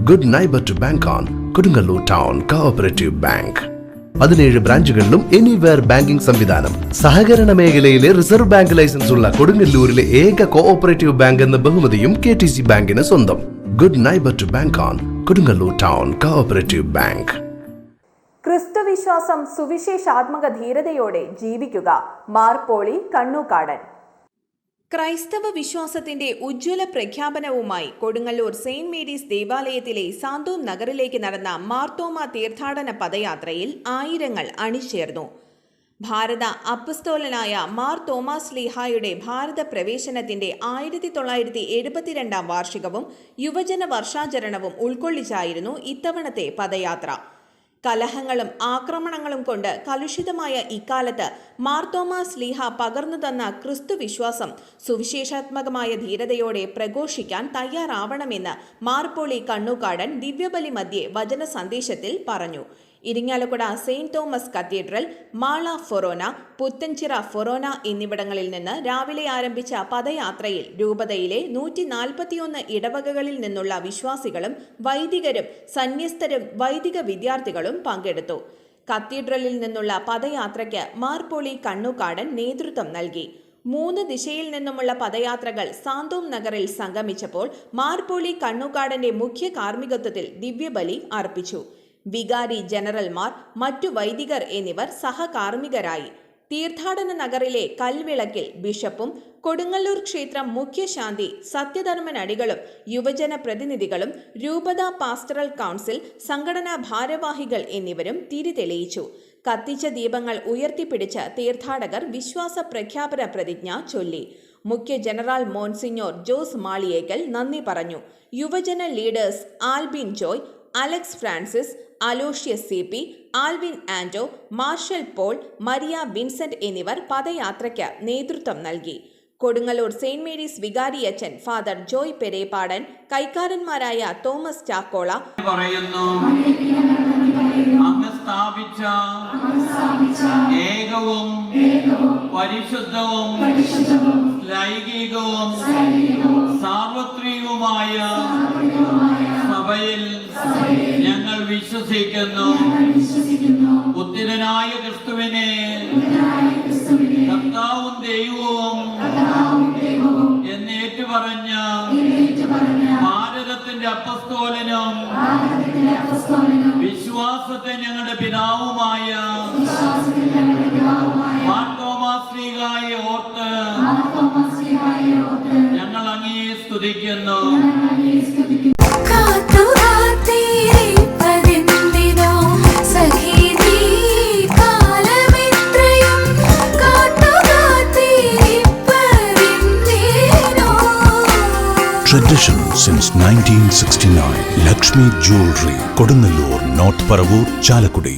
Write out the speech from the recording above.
Good neighbour to bank on Kodungallur town cooperative bank. 17 ബ്രാഞ്ചുകളിലും anywhere banking സംവിധാനം. സഹകരണ മേഖലയിലെ റിസർവ് ബാങ്ക് ലൈസൻസ് ഉള്ള കൊടുങ്ങല്ലൂരിലെ ഏക കോഓപ്പറേറ്റീവ് ബാങ്ക് എന്ന ബഹുമതിയും KTC ബാങ്കിന് സ്വന്തം. Good neighbour to bank on Kodungallur town cooperative bank. ക്രിസ്തുവിശ്വാസം സുവിശേഷാത്മക ധീരതയോടെ ജീവിക്കുക. മാർ പോളി കണ്ണൂക്കാടൻ. ക്രൈസ്തവ വിശ്വാസത്തിന്റെ ഉജ്ജ്വല പ്രഖ്യാപനവുമായി കൊടുങ്ങല്ലൂർ സെയിന്റ് മേരീസ് ദേവാലയത്തിലെ സാന്തോം നഗറിലേക്ക് നടന്ന മാർത്തോമ തീർത്ഥാടന പദയാത്രയിൽ ആയിരങ്ങൾ അണിചേർന്നു. ഭാരത അപ്പസ്തോലനായ മാർ തോമാസ് ശ്ലീഹായുടെ ഭാരത പ്രവേശനത്തിന്റെ 1972 വാർഷികവും യുവജന വർഷാചരണവും ഉൾക്കൊള്ളിച്ചായിരുന്നു ഇത്തവണത്തെ പദയാത്ര. കലഹങ്ങളും ആക്രമണങ്ങളും കൊണ്ട് കലുഷിതമായ ഇക്കാലത്ത് മാർത്തോമാ ശ്ലീഹ പകർന്നു തന്ന ക്രിസ്തുവിശ്വാസം സുവിശേഷാത്മകമായ ധീരതയോടെ പ്രഘോഷിക്കാൻ തയ്യാറാവണമെന്ന് മാർ പോളി കണ്ണൂക്കാടൻ ദിവ്യബലി മധ്യേ വചന സന്ദേശത്തിൽ പറഞ്ഞു. Irinjalakuda Saint Thomas cathedral, Mala forane, Puthenchira forane എന്നിവിടങ്ങളിൽ നിന്ന് രാവിലെ ആരംഭിച്ച പദയാത്രയിൽ രൂപതയിലെ 141 ഇടവകകളിൽ നിന്നുള്ള വിശ്വാസികളും വൈദികരും സന്യസ്തരും വൈദിക വിദ്യാർത്ഥികളും പങ്കെടുത്തു. കത്തീഡ്രലിൽ നിന്നുള്ള പദയാത്രയ്ക്ക് മാർ പോളി കണ്ണൂക്കാടൻ നേതൃത്വം നൽകി. 3 ദിശയിൽ നിന്നുമുള്ള പദയാത്രകൾ സാന്തോം നഗറിൽ സംഗമിച്ചപ്പോൾ മാർ പോളി കണ്ണൂക്കാടന്റെ മുഖ്യ കാർമ്മികത്വത്തിൽ ദിവ്യബലി അർപ്പിച്ചു. വികാരി ജനറൽമാർ, മറ്റു വൈദികർ എന്നിവർ സഹകാർമ്മികരായി. തീർത്ഥാടന നഗറിലെ കൽവിളക്കിൽ ബിഷപ്പും കൊടുങ്ങല്ലൂർ ക്ഷേത്രം മുഖ്യശാന്തി സത്യധർമ്മൻ അടികളും യുവജന പ്രതിനിധികളും രൂപത പാസ്റ്ററൽ കൗൺസിൽ സംഘടനാ ഭാരവാഹികൾ എന്നിവരും തിരിതെളിയിച്ചു. കത്തിച്ച ദീപങ്ങൾ ഉയർത്തിപ്പിടിച്ച് തീർത്ഥാടകർ വിശ്വാസ പ്രഖ്യാപന പ്രതിജ്ഞ ചൊല്ലി. മുഖ്യ ജനറൽ മോൺസിഞ്ഞോർ ജോസ് മാളിയേക്കൽ നന്ദി പറഞ്ഞു. യുവജന leaders Albin Joy, Alex Francis, Aloysius CP, Alvin Ando, Marshal Paul, Maria Vincent എന്നിവർ പദയാത്രയ്ക്ക് നേതൃത്വം നൽകി. കൊടുങ്ങല്ലൂർ സെയിന്റ് മേരീസ് വികാരിയച്ചൻ ഫാദർ ജോയ് പെരേപ്പാടൻ, കൈക്കാരന്മാരായ തോമസ് ചാക്കോള പറയുന്നു. അങ്ങ് സ്ഥാപിച്ച ഏകവും പരിശുദ്ധവും ലൈംഗികവും സാർവത്രികവുമായ സഭയിൽ ഞങ്ങൾ വിശ്വസിക്കുന്നു. ഉത്തിരനായ ക്രിസ്തുവിനെ കർത്താവും ദൈവവും എന്നേറ്റു പറഞ്ഞ ഭാരതത്തിന്റെ അപ്പസ്തോലനും വിശ്വാസത്തെ ഞങ്ങളുടെ പിതാവുമായ മാർ തോമാസ് ശ്ലീഹായെ ഓർത്ത് ഞങ്ങൾ അങ്ങയെ സ്തുതിക്കുന്നു. Tradition since 1969. Lakshmi Jewelry, Kodunallur, North Paravur, Chalakudi.